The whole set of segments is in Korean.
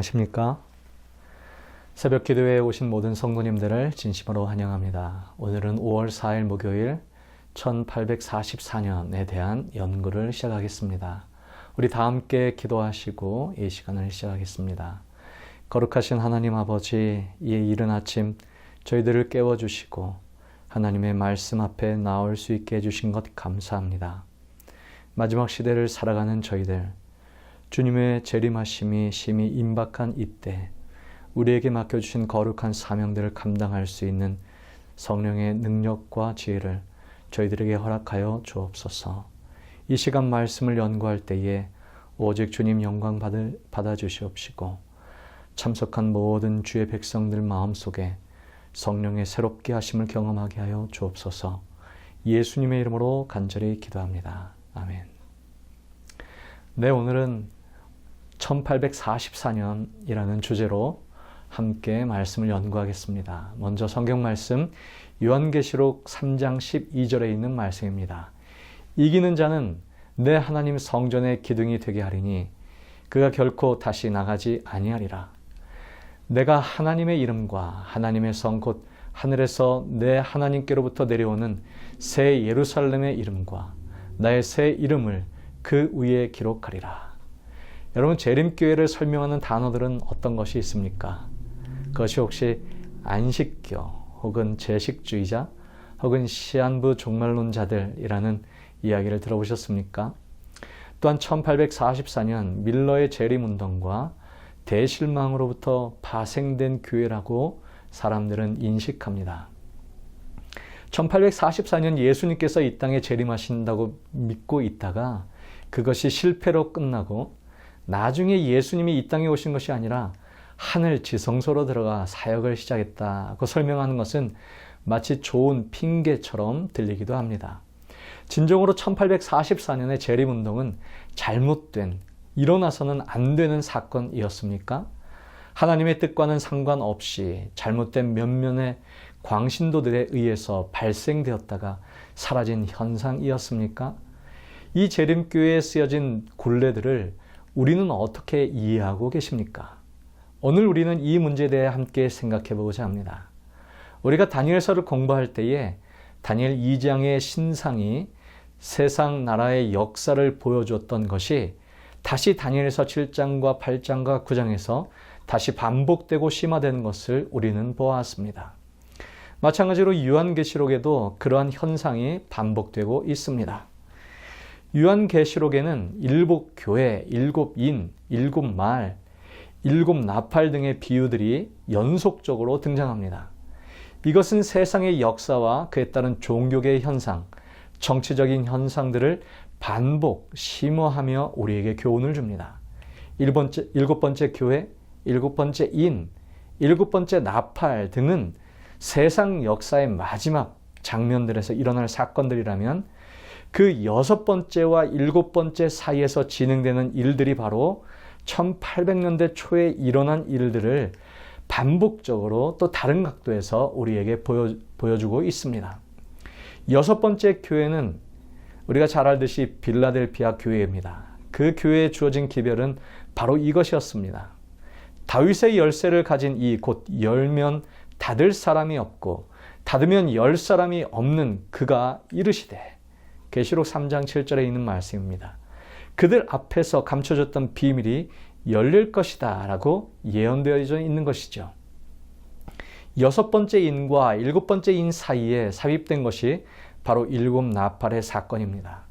안녕하십니까? 새벽 기도회에 오신 모든 성도님들을 진심으로 환영합니다. 오늘은 5월 4일 목요일 1844년에 대한 연구를 시작하겠습니다. 우리 다 함께 기도하시고 이 시간을 시작하겠습니다. 거룩하신 하나님 아버지, 이 이른 아침 저희들을 깨워주시고 하나님의 말씀 앞에 나올 수 있게 해주신 것 감사합니다. 마지막 시대를 살아가는 저희들, 주님의 재림하심이 심히 임박한 이때 우리에게 맡겨주신 거룩한 사명들을 감당할 수 있는 성령의 능력과 지혜를 저희들에게 허락하여 주옵소서. 이 시간 말씀을 연구할 때에 오직 주님 영광 받아주시옵시고 참석한 모든 주의 백성들 마음속에 성령의 새롭게 하심을 경험하게 하여 주옵소서. 예수님의 이름으로 간절히 기도합니다. 아멘. 네, 오늘은 1844년이라는 주제로 함께 말씀을 연구하겠습니다. 먼저 성경 말씀 요한계시록 3장 12절에 있는 말씀입니다. 이기는 자는 내 하나님 성전의 기둥이 되게 하리니 그가 결코 다시 나가지 아니하리라. 내가 하나님의 이름과 하나님의 성 곧 하늘에서 내 하나님께로부터 내려오는 새 예루살렘의 이름과 나의 새 이름을 그 위에 기록하리라. 여러분, 재림교회를 설명하는 단어들은 어떤 것이 있습니까? 그것이 혹시 안식교 혹은 제식주의자 혹은 시한부 종말론자들이라는 이야기를 들어보셨습니까? 또한 1844년 밀러의 재림운동과 대실망으로부터 파생된 교회라고 사람들은 인식합니다. 1844년 예수님께서 이 땅에 재림하신다고 믿고 있다가 그것이 실패로 끝나고 나중에 예수님이 이 땅에 오신 것이 아니라 하늘 지성소로 들어가 사역을 시작했다고 설명하는 것은 마치 좋은 핑계처럼 들리기도 합니다. 진정으로 1844년의 재림운동은 잘못된, 일어나서는 안 되는 사건이었습니까? 하나님의 뜻과는 상관없이 잘못된 몇몇의 광신도들에 의해서 발생되었다가 사라진 현상이었습니까? 이 재림교회에 쓰여진 굴레들을 우리는 어떻게 이해하고 계십니까? 오늘 우리는 이 문제에 대해 함께 생각해 보고자 합니다. 우리가 다니엘서를 공부할 때에 다니엘 2장의 신상이 세상 나라의 역사를 보여줬던 것이 다시 다니엘서 7장과 8장과 9장에서 다시 반복되고 심화되는 것을 우리는 보았습니다. 마찬가지로 요한계시록에도 그러한 현상이 반복되고 있습니다. 요한계시록에는 일곱 교회, 일곱 인, 일곱 말, 일곱 나팔 등의 비유들이 연속적으로 등장합니다. 이것은 세상의 역사와 그에 따른 종교계의 현상, 정치적인 현상들을 반복, 심화하며 우리에게 교훈을 줍니다. 일곱 번째 교회, 일곱 번째 인, 일곱 번째 나팔 등은 세상 역사의 마지막 장면들에서 일어날 사건들이라면 그 여섯 번째와 일곱 번째 사이에서 진행되는 일들이 바로 1800년대 초에 일어난 일들을 반복적으로 또 다른 각도에서 우리에게 보여주고 있습니다. 여섯 번째 교회는 우리가 잘 알듯이 빌라델피아 교회입니다. 그 교회에 주어진 기별은 바로 이것이었습니다. 다윗의 열쇠를 가진 이 곧 열면 닫을 사람이 없고 닫으면 열 사람이 없는 그가 이르시되, 계시록 3장 7절에 있는 말씀입니다. 그들 앞에서 감춰졌던 비밀이 열릴 것이다 라고 예언되어져 있는 것이죠. 여섯 번째 인과 일곱 번째 인 사이에 삽입된 것이 바로 일곱 나팔의 사건입니다.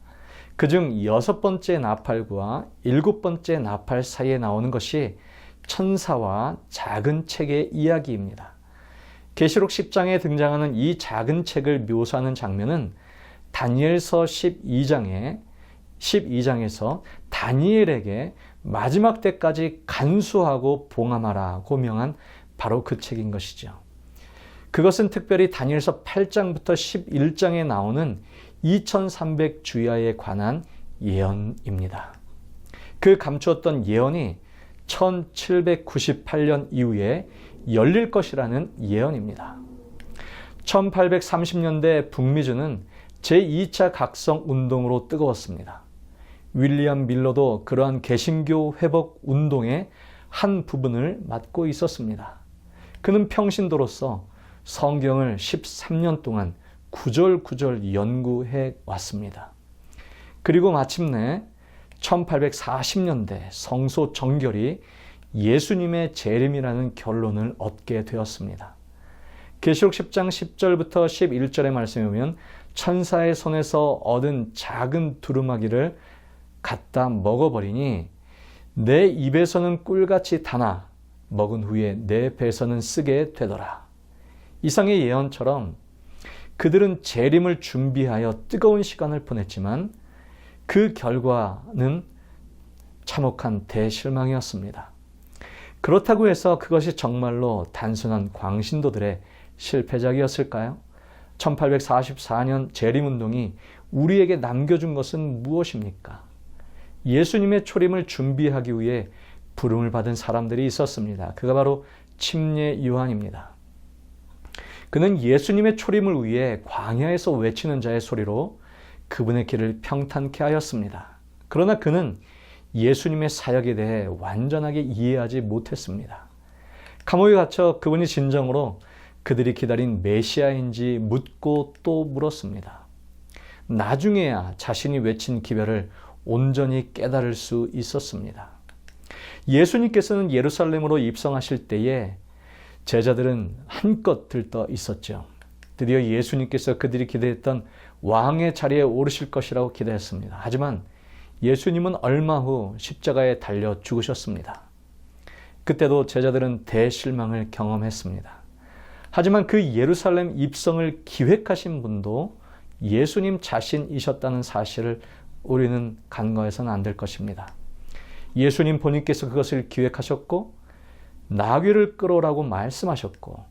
그중 여섯 번째 나팔과 일곱 번째 나팔 사이에 나오는 것이 천사와 작은 책의 이야기입니다. 계시록 10장에 등장하는 이 작은 책을 묘사하는 장면은 다니엘서 12장에서 다니엘에게 마지막 때까지 간수하고 봉함하라고 명한 바로 그 책인 것이죠. 그것은 특별히 다니엘서 8장부터 11장에 나오는 2300 주야에 관한 예언입니다. 그 감추었던 예언이 1798년 이후에 열릴 것이라는 예언입니다. 1830년대 북미주는 제2차 각성운동으로 뜨거웠습니다. 윌리엄 밀러도 그러한 개신교 회복 운동의 한 부분을 맡고 있었습니다. 그는 평신도로서 성경을 13년 동안 구절구절 연구해 왔습니다. 그리고 마침내 1840년대 성소 정결이 예수님의 재림이라는 결론을 얻게 되었습니다. 계시록 10장 10절부터 11절의 말씀에 보면 천사의 손에서 얻은 작은 두루마기를 갖다 먹어버리니 내 입에서는 꿀같이 타나 먹은 후에 내 배에서는 쓰게 되더라. 이상의 예언처럼 그들은 재림을 준비하여 뜨거운 시간을 보냈지만 그 결과는 참혹한 대실망이었습니다. 그렇다고 해서 그것이 정말로 단순한 광신도들의 실패작이었을까요? 1844년 재림운동이 우리에게 남겨준 것은 무엇입니까? 예수님의 초림을 준비하기 위해 부름을 받은 사람들이 있었습니다. 그가 바로 침례 요한입니다. 그는 예수님의 초림을 위해 광야에서 외치는 자의 소리로 그분의 길을 평탄케 하였습니다. 그러나 그는 예수님의 사역에 대해 완전하게 이해하지 못했습니다. 감옥에 갇혀 그분이 진정으로 그들이 기다린 메시아인지 묻고 또 물었습니다. 나중에야 자신이 외친 기별을 온전히 깨달을 수 있었습니다. 예수님께서는 예루살렘으로 입성하실 때에 제자들은 한껏 들떠 있었죠. 드디어 예수님께서 그들이 기대했던 왕의 자리에 오르실 것이라고 기대했습니다. 하지만 예수님은 얼마 후 십자가에 달려 죽으셨습니다. 그때도 제자들은 대실망을 경험했습니다. 하지만 그 예루살렘 입성을 기획하신 분도 예수님 자신이셨다는 사실을 우리는 간과해서는 안 될 것입니다. 예수님 본인께서 그것을 기획하셨고 나귀를 끌어오라고 말씀하셨고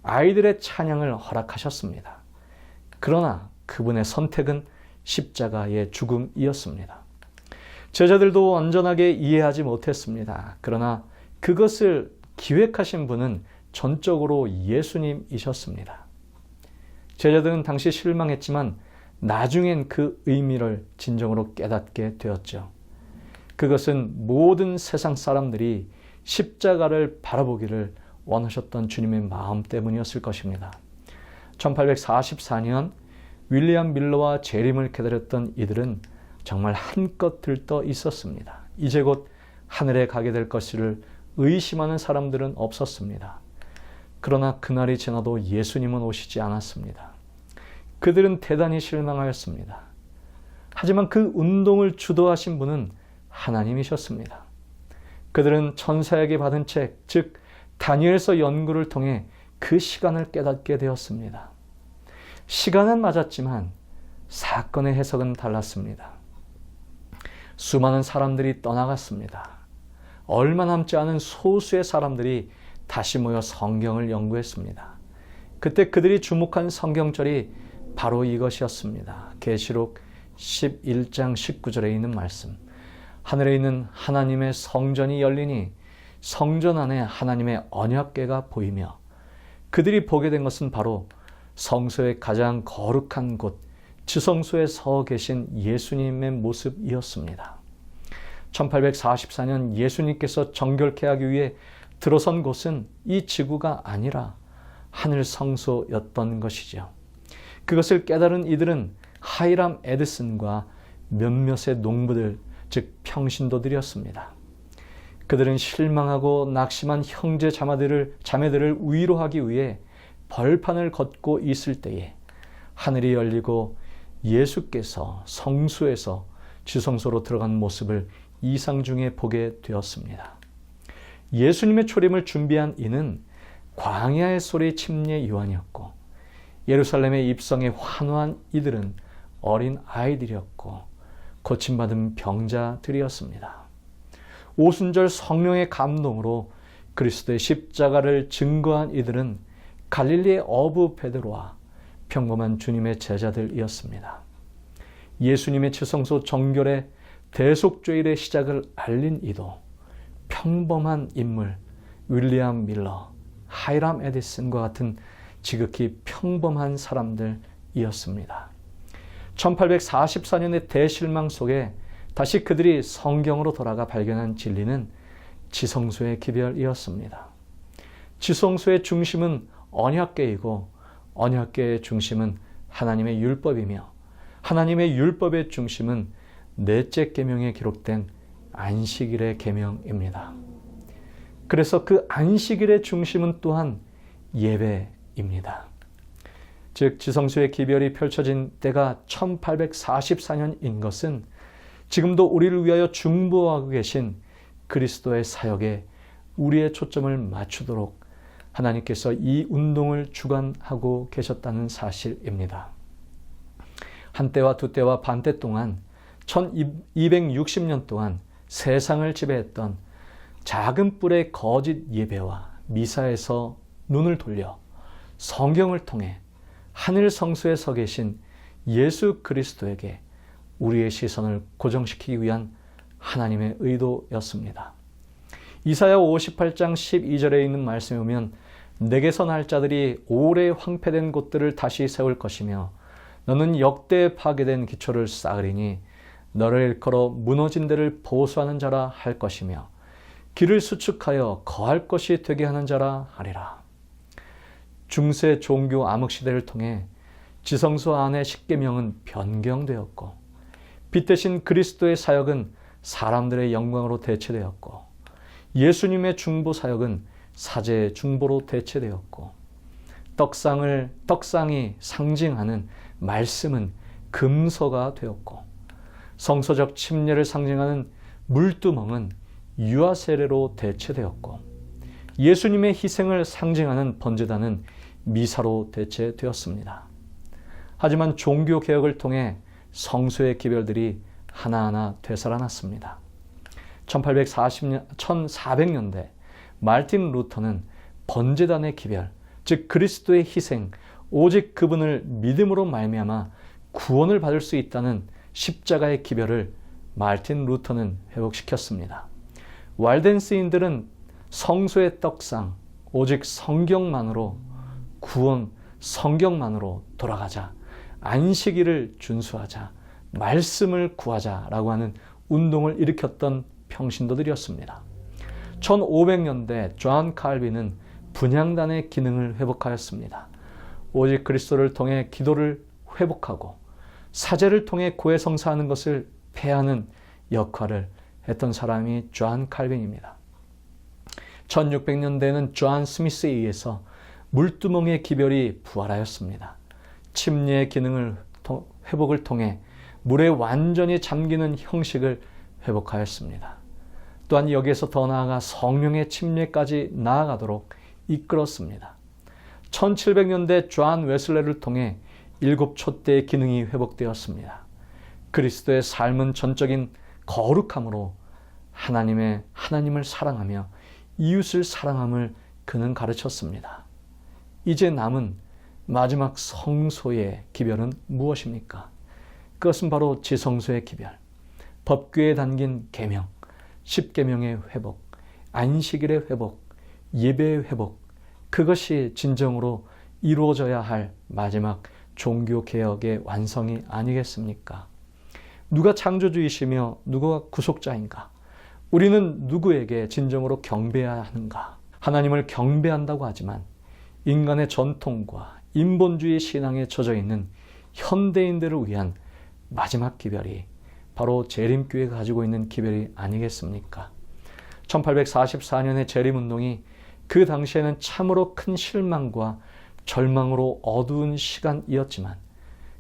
아이들의 찬양을 허락하셨습니다. 그러나 그분의 선택은 십자가의 죽음이었습니다. 제자들도 완전하게 이해하지 못했습니다. 그러나 그것을 기획하신 분은 전적으로 예수님이셨습니다. 제자들은 당시 실망했지만 나중엔 그 의미를 진정으로 깨닫게 되었죠. 그것은 모든 세상 사람들이 십자가를 바라보기를 원하셨던 주님의 마음 때문이었을 것입니다. 1844년 윌리엄 밀러와 재림을 기다렸던 이들은 정말 한껏 들떠 있었습니다. 이제 곧 하늘에 가게 될 것을 의심하는 사람들은 없었습니다. 그러나 그날이 지나도 예수님은 오시지 않았습니다. 그들은 대단히 실망하였습니다. 하지만 그 운동을 주도하신 분은 하나님이셨습니다. 그들은 천사에게 받은 책, 즉 다니엘서 연구를 통해 그 시간을 깨닫게 되었습니다. 시간은 맞았지만 사건의 해석은 달랐습니다. 수많은 사람들이 떠나갔습니다. 얼마 남지 않은 소수의 사람들이 다시 모여 성경을 연구했습니다. 그때 그들이 주목한 성경절이 바로 이것이었습니다. 계시록 11장 19절에 있는 말씀. 하늘에 있는 하나님의 성전이 열리니 성전 안에 하나님의 언약궤가 보이며 그들이 보게 된 것은 바로 성소의 가장 거룩한 곳 지성소에 서 계신 예수님의 모습이었습니다. 1844년 예수님께서 정결케 하기 위해 들어선 곳은 이 지구가 아니라 하늘 성소였던 것이죠. 그것을 깨달은 이들은 하이람 에드슨과 몇몇의 농부들, 즉 평신도들이었습니다. 그들은 실망하고 낙심한 형제 자매들을 위로하기 위해 벌판을 걷고 있을 때에 하늘이 열리고 예수께서 성소에서 지성소로 들어간 모습을 이상 중에 보게 되었습니다. 예수님의 초림을 준비한 이는 광야의 소리 침례 요한이었고 예루살렘의 입성에 환호한 이들은 어린 아이들이었고 고침받은 병자들이었습니다. 오순절 성령의 감동으로 그리스도의 십자가를 증거한 이들은 갈릴리의 어부 베드로와 평범한 주님의 제자들이었습니다. 예수님의 지성소 정결의 대속죄일의 시작을 알린 이도 평범한 인물 윌리엄 밀러, 하이람 에디슨과 같은 지극히 평범한 사람들이었습니다. 1844년의 대실망 속에 다시 그들이 성경으로 돌아가 발견한 진리는 지성소의 기별이었습니다. 지성소의 중심은 언약궤이고 언약궤의 중심은 하나님의 율법이며 하나님의 율법의 중심은 넷째 계명에 기록된 안식일의 계명입니다. 그래서 그 안식일의 중심은 또한 예배입니다. 즉 지성소의 기별이 펼쳐진 때가 1844년인 것은 지금도 우리를 위하여 중보하고 계신 그리스도의 사역에 우리의 초점을 맞추도록 하나님께서 이 운동을 주관하고 계셨다는 사실입니다. 한때와 두때와 반때 동안 1260년 동안 세상을 지배했던 작은 뿔의 거짓 예배와 미사에서 눈을 돌려 성경을 통해 하늘 성소에 서 계신 예수 그리스도에게 우리의 시선을 고정시키기 위한 하나님의 의도였습니다. 이사야 58장 12절에 있는 말씀에 보면 내게서 날 자들이 오래 황폐된 곳들을 다시 세울 것이며 너는 역대 파괴된 기초를 쌓으리니 너를 일컬어 무너진 데를 보수하는 자라 할 것이며 길을 수축하여 거할 것이 되게 하는 자라 하리라. 중세 종교 암흑시대를 통해 지성소 안의 십계명은 변경되었고 빛 대신 그리스도의 사역은 사람들의 영광으로 대체되었고 예수님의 중보 사역은 사제의 중보로 대체되었고 떡상이 상징하는 말씀은 금서가 되었고 성서적 침례를 상징하는 물두멍은 유아 세례로 대체되었고 예수님의 희생을 상징하는 번제단은 미사로 대체되었습니다. 하지만 종교개혁을 통해 성소의 기별들이 하나하나 되살아났습니다. 1400년대 말틴 루터는 번제단의 기별, 즉 그리스도의 희생, 오직 그분을 믿음으로 말미암아 구원을 받을 수 있다는 십자가의 기별을 말틴 루터는 회복시켰습니다. 왈덴스인들은 성소의 떡상, 오직 성경만으로 구원, 성경만으로 돌아가자, 안식일을 준수하자, 말씀을 구하자라고 하는 운동을 일으켰던 평신도들이었습니다. 1500년대 존 칼빈은 분향단의 기능을 회복하였습니다. 오직 그리스도를 통해 기도를 회복하고 사제를 통해 고해성사하는 것을 폐하는 역할을 했던 사람이 존 칼빈입니다. 1600년대에는 존 스미스에 의해서 물두멍의 기별이 부활하였습니다. 침례의 기능을 회복을 통해 물에 완전히 잠기는 형식을 회복하였습니다. 또한 여기에서 더 나아가 성령의 침례까지 나아가도록 이끌었습니다. 1700년대 존 웨슬레를 통해 일곱 촛대의 기능이 회복되었습니다. 그리스도의 삶은 전적인 거룩함으로 하나님을 사랑하며 이웃을 사랑함을 그는 가르쳤습니다. 이제 남은 마지막 성소의 기별은 무엇입니까? 그것은 바로 지성소의 기별, 법궤에 담긴 계명, 십계명의 회복, 안식일의 회복, 예배의 회복, 그것이 진정으로 이루어져야 할 마지막 종교개혁의 완성이 아니겠습니까? 누가 창조주이시며 누가 구속자인가? 우리는 누구에게 진정으로 경배해야 하는가? 하나님을 경배한다고 하지만 인간의 전통과 인본주의 신앙에 젖어 있는 현대인들을 위한 마지막 기별이 바로 재림교회가 가지고 있는 기별이 아니겠습니까? 1844년의 재림운동이 그 당시에는 참으로 큰 실망과 절망으로 어두운 시간이었지만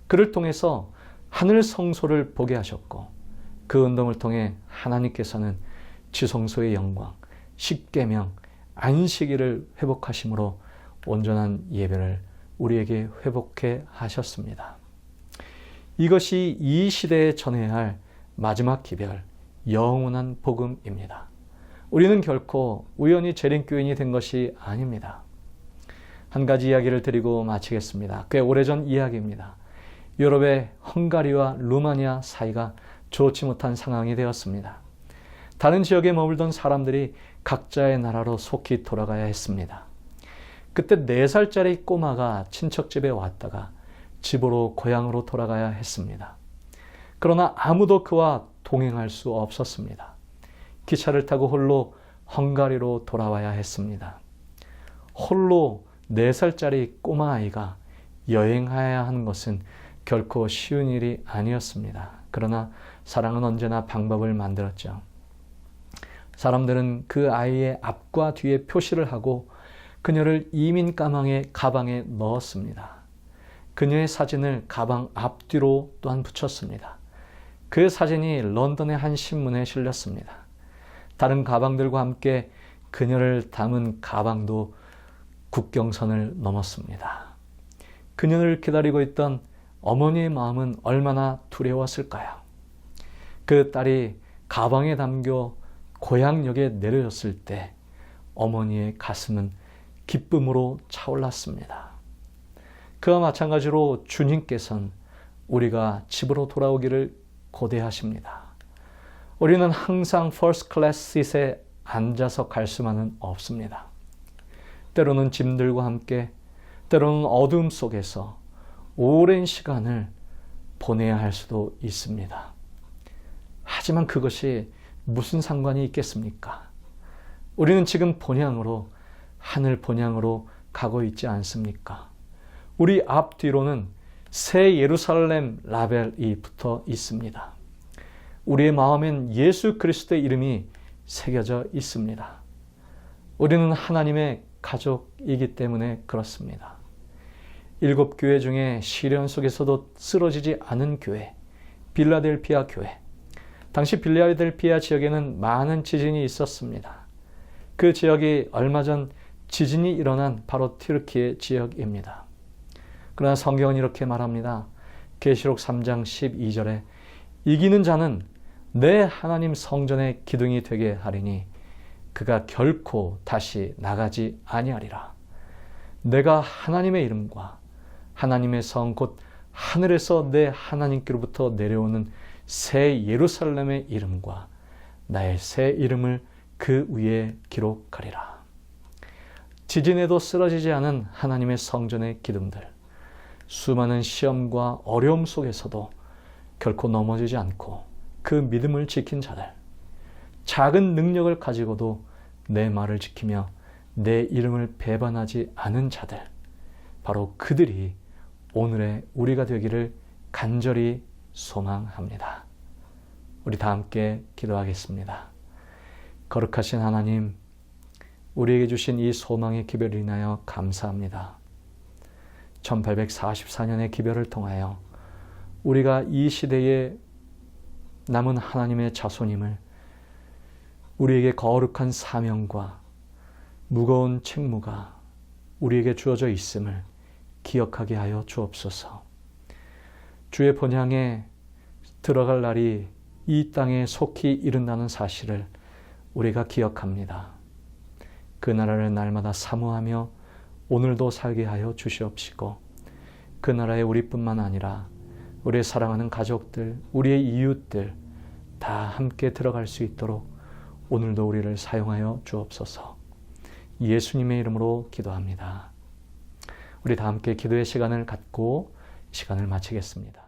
그를 통해서 하늘 성소를 보게 하셨고 그 운동을 통해 하나님께서는 지성소의 영광, 십계명, 안식일을 회복하심으로 온전한 예배를 우리에게 회복해 하셨습니다. 이것이 이 시대에 전해야 할 마지막 기별, 영원한 복음입니다. 우리는 결코 우연히 재림교인이 된 것이 아닙니다. 한 가지 이야기를 드리고 마치겠습니다. 꽤 오래전 이야기입니다. 유럽의 헝가리와 루마니아 사이가 좋지 못한 상황이 되었습니다. 다른 지역에 머물던 사람들이 각자의 나라로 속히 돌아가야 했습니다. 그때 4살짜리 꼬마가 친척 집에 왔다가 집으로 고향으로 돌아가야 했습니다. 그러나 아무도 그와 동행할 수 없었습니다. 기차를 타고 홀로 헝가리로 돌아와야 했습니다. 홀로 4살짜리 꼬마아이가 여행해야 하는 것은 결코 쉬운 일이 아니었습니다. 그러나 사랑은 언제나 방법을 만들었죠. 사람들은 그 아이의 앞과 뒤에 표시를 하고 그녀를 이민 가방에 넣었습니다. 그녀의 사진을 가방 앞뒤로 또한 붙였습니다. 그 사진이 런던의 한 신문에 실렸습니다. 다른 가방들과 함께 그녀를 담은 가방도 국경선을 넘었습니다. 그녀를 기다리고 있던 어머니의 마음은 얼마나 두려웠을까요? 그 딸이 가방에 담겨 고향역에 내려졌을 때 어머니의 가슴은 기쁨으로 차올랐습니다. 그와 마찬가지로 주님께서는 우리가 집으로 돌아오기를 고대하십니다. 우리는 항상 퍼스트 클래스 시트에 앉아서 갈 수만은 없습니다. 때로는 짐들과 함께, 때로는 어둠 속에서 오랜 시간을 보내야 할 수도 있습니다. 하지만 그것이 무슨 상관이 있겠습니까? 우리는 지금 본향으로, 하늘 본향으로 가고 있지 않습니까? 우리 앞뒤로는 새 예루살렘 라벨이 붙어 있습니다. 우리의 마음엔 예수 그리스도의 이름이 새겨져 있습니다. 우리는 하나님의 가족이기 때문에 그렇습니다. 7교회 중에 시련 속에서도 쓰러지지 않은 교회, 빌라델피아 교회. 당시 빌라델피아 지역에는 많은 지진이 있었습니다. 그 지역이 얼마 전 지진이 일어난 바로 튀르키예 지역입니다. 그러나 성경은 이렇게 말합니다. 계시록 3장 12절에 이기는 자는 내 하나님 성전의 기둥이 되게 하리니 그가 결코 다시 나가지 아니하리라. 내가 하나님의 이름과 하나님의 성 곧 하늘에서 내 하나님께로부터 내려오는 새 예루살렘의 이름과 나의 새 이름을 그 위에 기록하리라. 지진에도 쓰러지지 않은 하나님의 성전의 기둥들, 수많은 시험과 어려움 속에서도 결코 넘어지지 않고 그 믿음을 지킨 자들, 작은 능력을 가지고도 내 말을 지키며 내 이름을 배반하지 않은 자들, 바로 그들이 오늘의 우리가 되기를 간절히 소망합니다. 우리 다 함께 기도하겠습니다. 거룩하신 하나님, 우리에게 주신 이 소망의 기별을 인하여 감사합니다. 1844년의 기별을 통하여 우리가 이 시대에 남은 하나님의 자손임을, 우리에게 거룩한 사명과 무거운 책무가 우리에게 주어져 있음을 기억하게 하여 주옵소서. 주의 본향에 들어갈 날이 이 땅에 속히 이른다는 사실을 우리가 기억합니다. 그 나라를 날마다 사모하며 오늘도 살게 하여 주시옵시고, 그 나라에 우리뿐만 아니라 우리의 사랑하는 가족들, 우리의 이웃들 다 함께 들어갈 수 있도록 오늘도 우리를 사용하여 주옵소서. 예수님의 이름으로 기도합니다. 우리 다 함께 기도의 시간을 갖고 시간을 마치겠습니다.